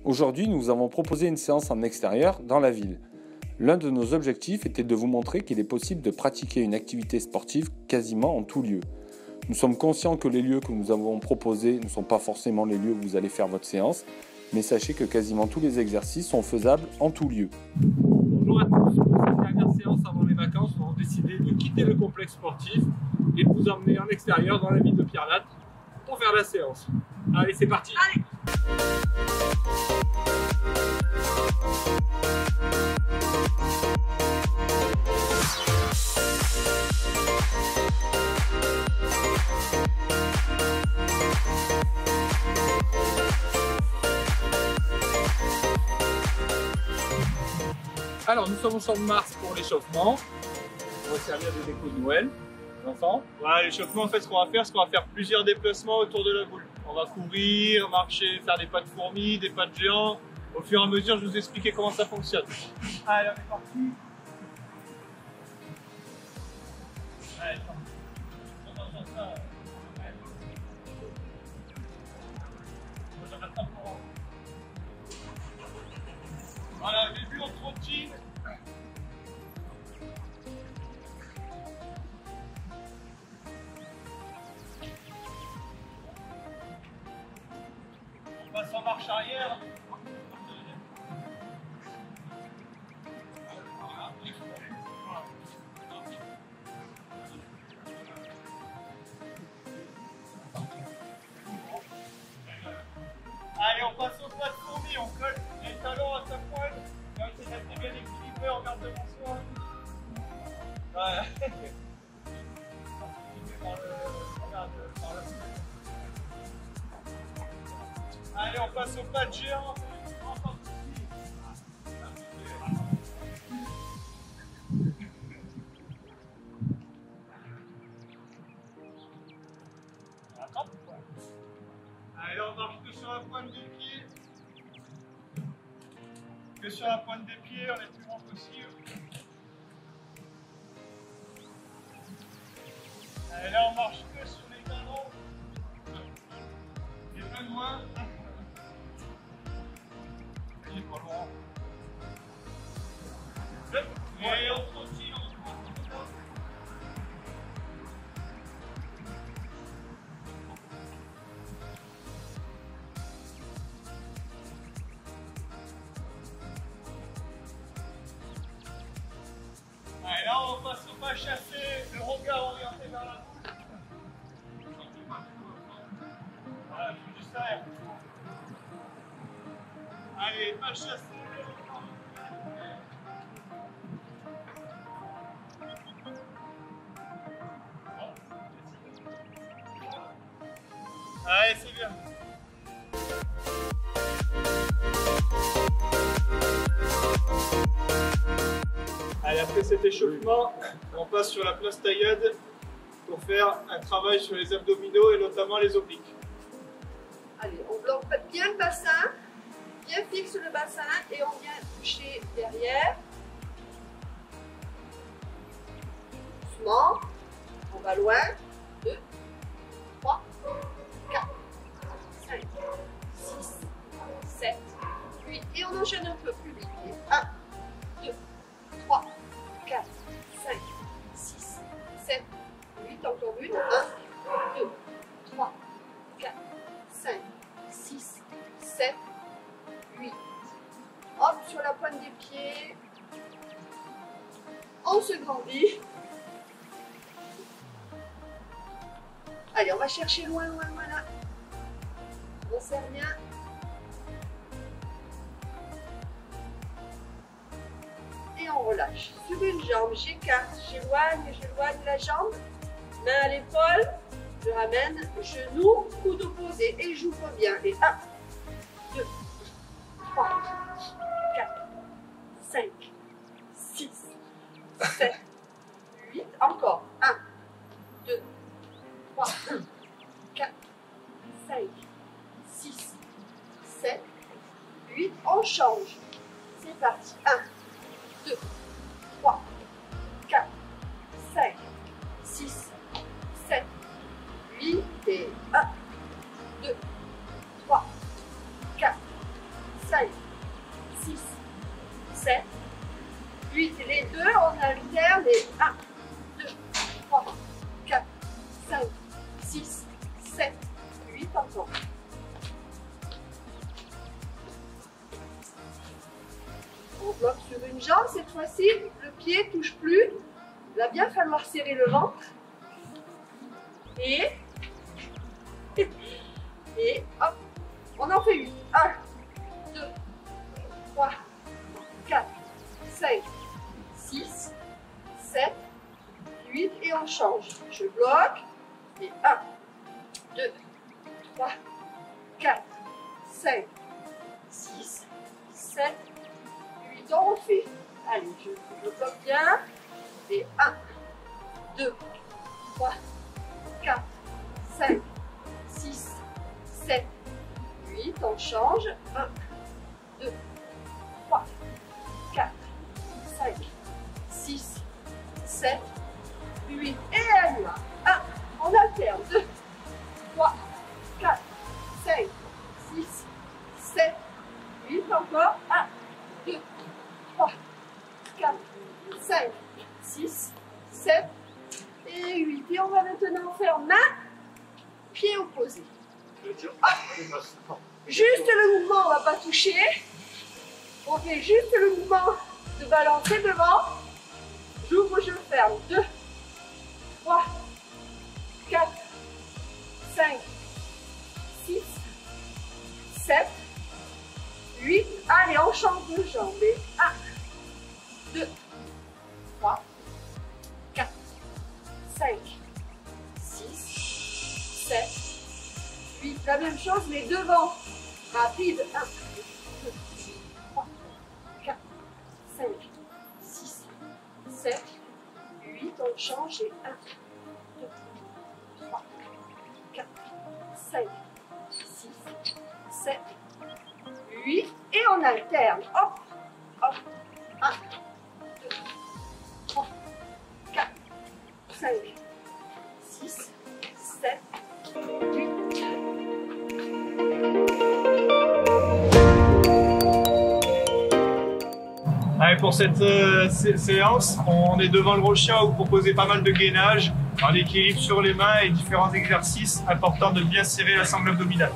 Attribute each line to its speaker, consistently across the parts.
Speaker 1: Aujourd'hui, nous vous avons proposé une séance en extérieur dans la ville. L'un de nos objectifs était de vous montrer qu'il est possible de pratiquer une activité sportive quasiment en tout lieu. Nous sommes conscients que les lieux que nous avons proposés ne sont pas forcément les lieux où vous allez faire votre séance, mais sachez que quasiment tous les exercices sont faisables en tout lieu.
Speaker 2: Bonjour à tous, pour cette dernière séance avant les vacances, nous avons décidé de quitter le complexe sportif et de vous emmener en extérieur dans la ville de Pierrelatte pour faire la séance. Allez, c'est parti!
Speaker 3: Allez.
Speaker 2: Alors, nous sommes au Champ de Mars pour l'échauffement. On va servir des décos de Noël, les enfants. Voilà, l'échauffement, en fait, ce qu'on va faire, c'est qu'on va faire plusieurs déplacements autour de la boule. On va courir, marcher, faire des pas de fourmis, des pas de géants. Au fur et à mesure, je vais vous expliquer comment ça fonctionne. Allez, on est parti. Allez, voilà, début on trottine. On passe en marche arrière. Allez, on passe au pas de fourmi, on colle les talons à sa pointe. On va essayer d'être bien équilibré, on garde devant soi. Voilà. Allez, on passe au pas de géant. Allez, on marche que sur la pointe des pieds. Que sur la pointe des pieds, on est plus grand possible. Allez, là, on marche que sur les talons. Et pas loin. Il est pas loin. Et on trottine, on trottine. Allez, là, on passe au pas chassé, le regard orienté vers la boule. Voilà, je suis juste derrière. Allez, pas chassé. Allez, c'est bien. Allez, après cet échauffement, on passe sur la place taillade pour faire un travail sur les abdominaux et notamment les obliques.
Speaker 3: Allez, on bloque bien le bassin, bien fixe le bassin et on vient toucher derrière. Doucement, on va loin. 2, 3, 4, 5, 6, 7, 8 et on enchaîne un peu plus vite. 1, 2, 3, 4, 5, 6, 7, 8, encore une. 1, 2, 3, 4, 5, 6, 7, 8. Hop, sur la pointe des pieds. On se grandit. Allez, on va chercher loin, loin, loin là. On serre bien. Et on relâche. Sur une jambe, j'écarte, j'éloigne la jambe. Main à l'épaule, je ramène, genou, coude opposé et j'ouvre bien. Et 1, 2, 3, 4, 5, 6, 7, 8. Encore. 1, 2, 3, 4, 5, 6, 7, 8. On change. C'est parti. 1, 2, 3, 4, 5, 6, 7, 8 et 1, 2, 3, 4, 5, 6, 7, 8. Et les deux, on alterne les 1, 2, 3, 4, 5, 6, 7, 8 encore. On bloque sur une jambe cette fois-ci, le pied ne touche plus. Il va bien falloir serrer le ventre. Et hop, on en fait 8. 1, 2, 3, 4, 5, 6, 7, 8 et on change. Je bloque. Et 1, 2, 3, 4, 5, 6, 7, 8. On refait. Allez, je bloque bien. Et 1, 2, 3, 4, 5, 6, 7, 8. On change. 1, 2, 3, 4, 5, 6, 7, 8. Et à nous. 1, on alterne. 2, 3, 4, 5, 6, 7, 8. Encore. 1, 2, 3, 4, 5, 6, 7 et 8. Et on va maintenant faire main, pied opposé. Juste le mouvement, on ne va pas toucher. On fait juste le mouvement de balancer devant. J'ouvre, je ferme. 2, 3, 4, 5, 6, 7, 8. Allez, on change de jambe. 1, 2, 3, 4, 5, 6, 7, 8. La même chose, mais devant. Rapide. 1, 2, 3, 4, 5, 6, 7, 8. On change et 1, 2, 3, 4, 5, 6, 7, 8. Et on alterne. Hop, hop. 1, 2, 3, 4, 5, 6, 7, 8.
Speaker 2: Allez, pour cette séance, on est devant le rocher, on va vous proposer pas mal de gainage, en équilibre sur les mains et différents exercices importants de bien serrer la sangle abdominale.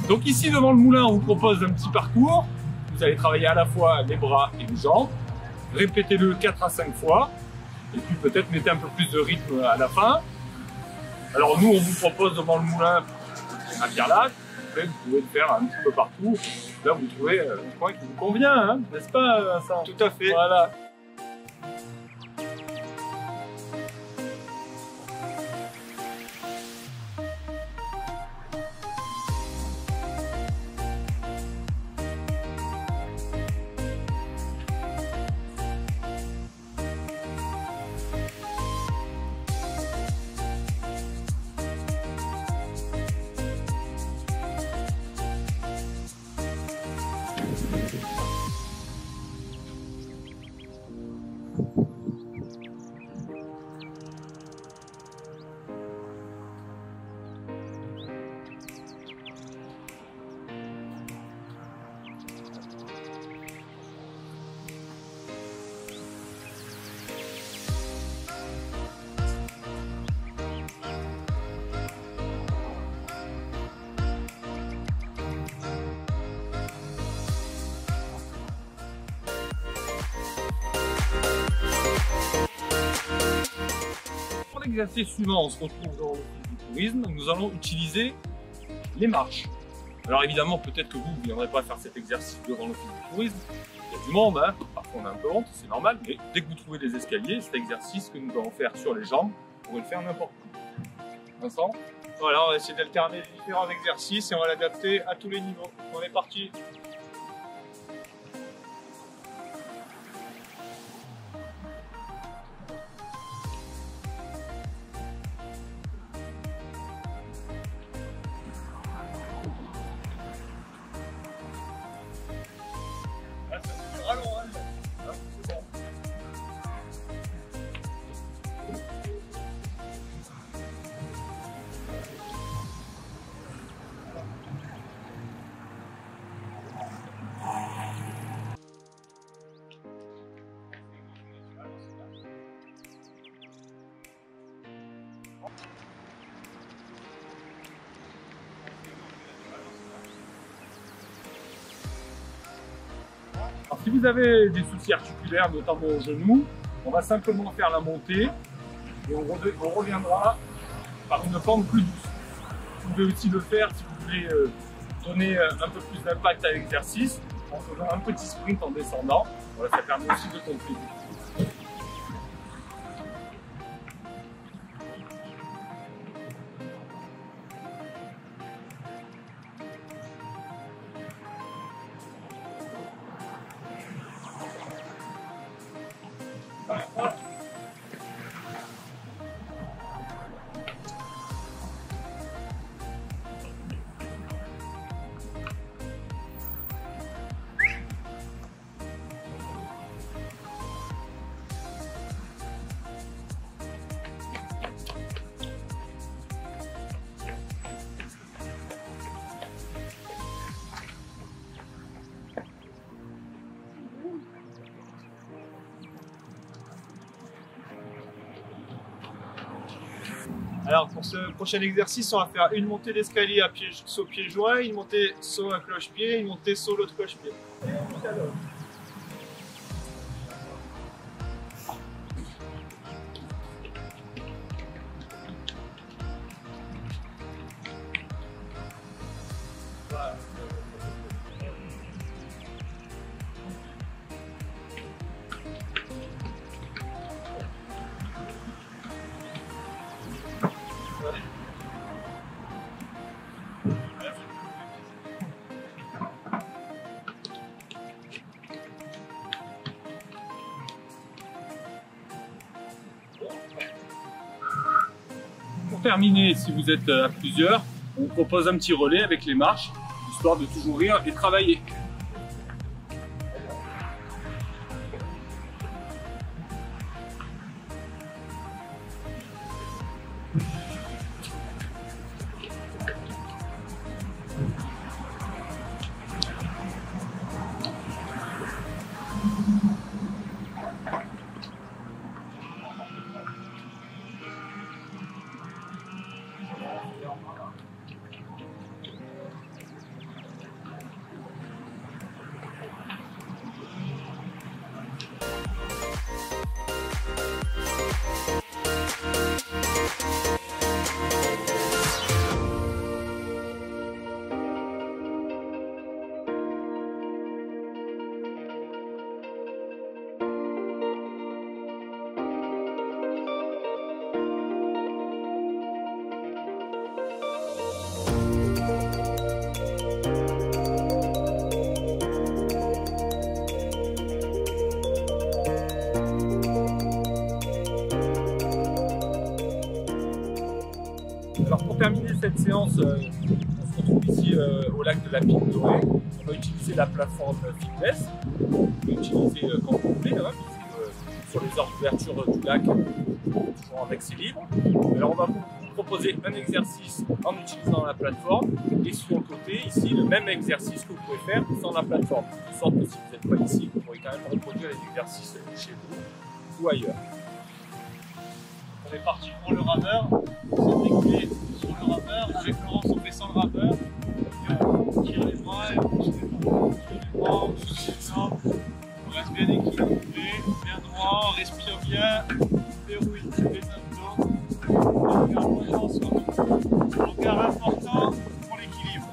Speaker 2: Donc ici devant le moulin, on vous propose un petit parcours. Vous allez travailler à la fois les bras et les jambes. Répétez-le 4 à 5 fois. Et puis peut-être mettez un peu plus de rythme à la fin. Alors nous, on vous propose devant le moulin un carrelage. Vous pouvez le faire un petit peu partout. Là, vous trouvez un coin qui vous convient, hein, n'est-ce pas, Vincent?
Speaker 4: Tout à fait.
Speaker 2: Voilà. Pour l'exercice suivant, on se retrouve dans l'office du tourisme. Nous allons utiliser les marches. Alors évidemment, peut-être que vous ne viendrez pas faire cet exercice devant l'office du tourisme. Il y a du monde, hein. Parfois on a un peu honte, c'est normal. Mais dès que vous trouvez les escaliers, cet exercice que nous allons faire sur les jambes, vous pourrez le faire n'importe où. Vincent?
Speaker 4: Voilà, on va essayer d'alterner les différents exercices et on va l'adapter à tous les niveaux. On est parti.
Speaker 2: Là, ça fait du rallonge, hein. Là, c'est bon. Alors, si vous avez des soucis articulaires, notamment au genou, on va simplement faire la montée et on reviendra par une pente plus douce. Vous pouvez aussi le faire si vous voulez donner un peu plus d'impact à l'exercice en faisant un petit sprint en descendant. Voilà, ça permet aussi de contribuer.
Speaker 4: Alors pour ce prochain exercice, on va faire une montée d'escalier à pied, saut pied joint, une montée saut un cloche-pied, une montée saut l'autre cloche-pied.
Speaker 2: Pour terminer, si vous êtes à plusieurs, on vous propose un petit relais avec les marches, histoire de toujours rire et travailler. Alors pour terminer cette séance, on se retrouve ici au lac de la Pique Dorée. On va utiliser la plateforme fitness. On peut utiliser quand vous voulez, hein, sur les heures d'ouverture du lac, toujours en accès libre. Alors on va vous proposer un exercice en utilisant la plateforme et sur le côté ici le même exercice que vous pouvez faire sans la plateforme. De sorte que si vous n'êtes pas ici, vous pourrez quand même reproduire les exercices chez vous ou ailleurs.
Speaker 4: On est parti pour le rameur. On s'est découlé sur le rameur. Avec Laurence, on fait sans le rameur. Et on tire les bras, et on tire les bras, on tire les bras, on tire les bras. On reste bien équilibré, bien droit, on respire bien, on déroule les abdos. Regard important pour l'équilibre.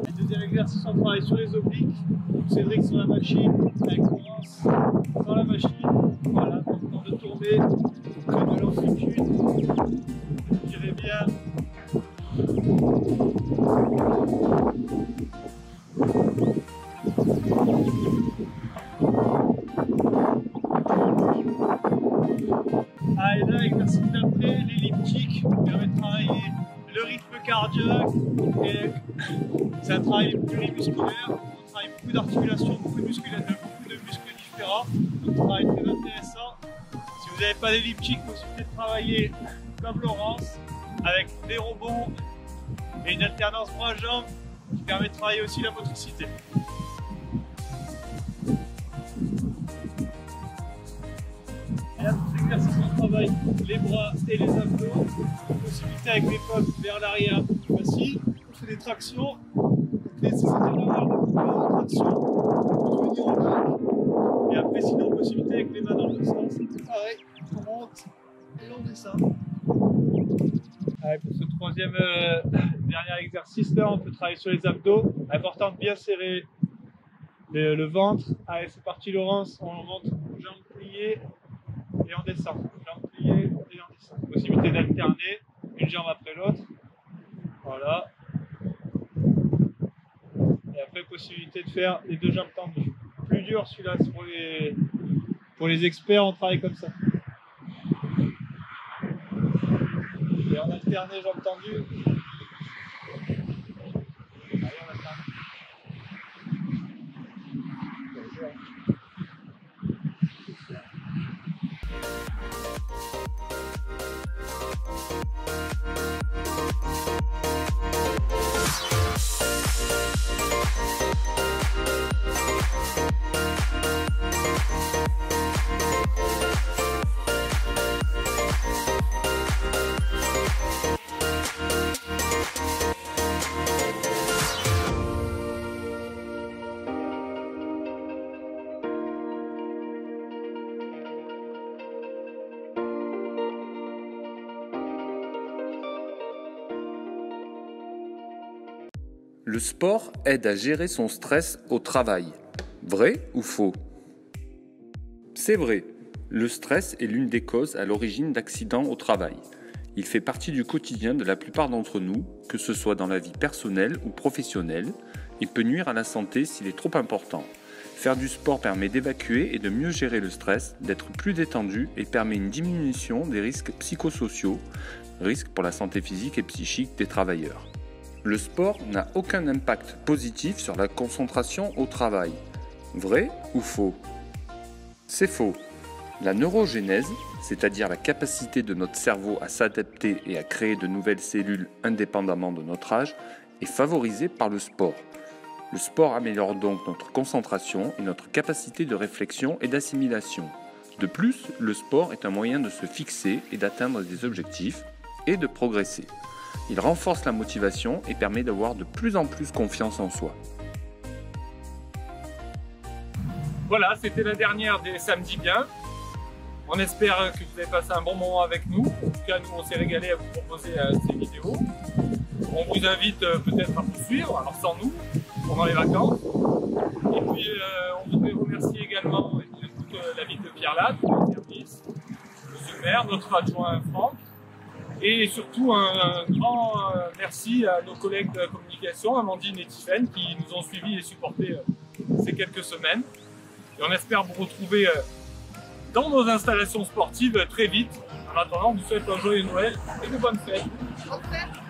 Speaker 4: Le deuxième exercice, on travaille sur les obliques. Cédric sur la machine, avec Laurence dans la machine. Voilà, temps de tourner, de l'amplitude. Tirez bien. Ah, et là, l'exercice d'après, l'elliptique, permet de travailler le rythme cardiaque. Et c'est un travail plurimusculaire. On travaille beaucoup d'articulations, beaucoup de muscles différents. Donc, un travail très intéressant. Si vous n'avez pas d'elliptique, possibilité de travailler comme Laurence, avec des robots et une alternance bras-jambes qui permet de travailler aussi la motricité. Et là, pour l'exercice, on travaille les bras et les abdos. Possibilité avec les pommes vers l'arrière, plus facile. On fait des tractions. Nécessité d'avoir de traction pour venir en bloc. Et après, sinon, possibilité avec les mains dans l'autre sens. Pareil, on monte et on descend. Allez, pour ce troisième dernier exercice, là, on peut travailler sur les abdos. Important de bien serrer le ventre. Allez, c'est parti, Laurence. On monte, jambes pliées et on descend. Jambes pliées et on descend. Possibilité d'alterner une jambe après l'autre. Voilà. Et après, possibilité de faire les deux jambes tendues. Plus dur celui-là, c'est pour les experts, on travaille comme ça. Et on alterne jambes tendues. Allez, on alterne.
Speaker 1: Le sport aide à gérer son stress au travail. Vrai ou faux? C'est vrai. Le stress est l'une des causes à l'origine d'accidents au travail. Il fait partie du quotidien de la plupart d'entre nous, que ce soit dans la vie personnelle ou professionnelle. Il peut nuire à la santé s'il est trop important. Faire du sport permet d'évacuer et de mieux gérer le stress, d'être plus détendu et permet une diminution des risques psychosociaux, risques pour la santé physique et psychique des travailleurs. Le sport n'a aucun impact positif sur la concentration au travail. Vrai ou faux? C'est faux. La neurogénèse, c'est-à-dire la capacité de notre cerveau à s'adapter et à créer de nouvelles cellules indépendamment de notre âge, est favorisée par le sport. Le sport améliore donc notre concentration et notre capacité de réflexion et d'assimilation. De plus, le sport est un moyen de se fixer et d'atteindre des objectifs et de progresser. Il renforce la motivation et permet d'avoir de plus en plus confiance en soi.
Speaker 2: Voilà, c'était la dernière des samedis bien. On espère que vous avez passé un bon moment avec nous. En tout cas, nous, on s'est régalé à vous proposer ces vidéos. On vous invite peut-être à nous suivre, alors sans nous, pendant les vacances. Et puis, on voudrait remercier également la ville de Pierre-Latte, le service, monsieur le maire, notre adjoint Franck. Et surtout, un grand merci à nos collègues de la communication, Amandine et Tiffaine, qui nous ont suivis et supportés ces quelques semaines. Et on espère vous retrouver dans nos installations sportives très vite. En attendant, on vous souhaite un joyeux Noël et de bonnes fêtes.
Speaker 3: Bonne fête.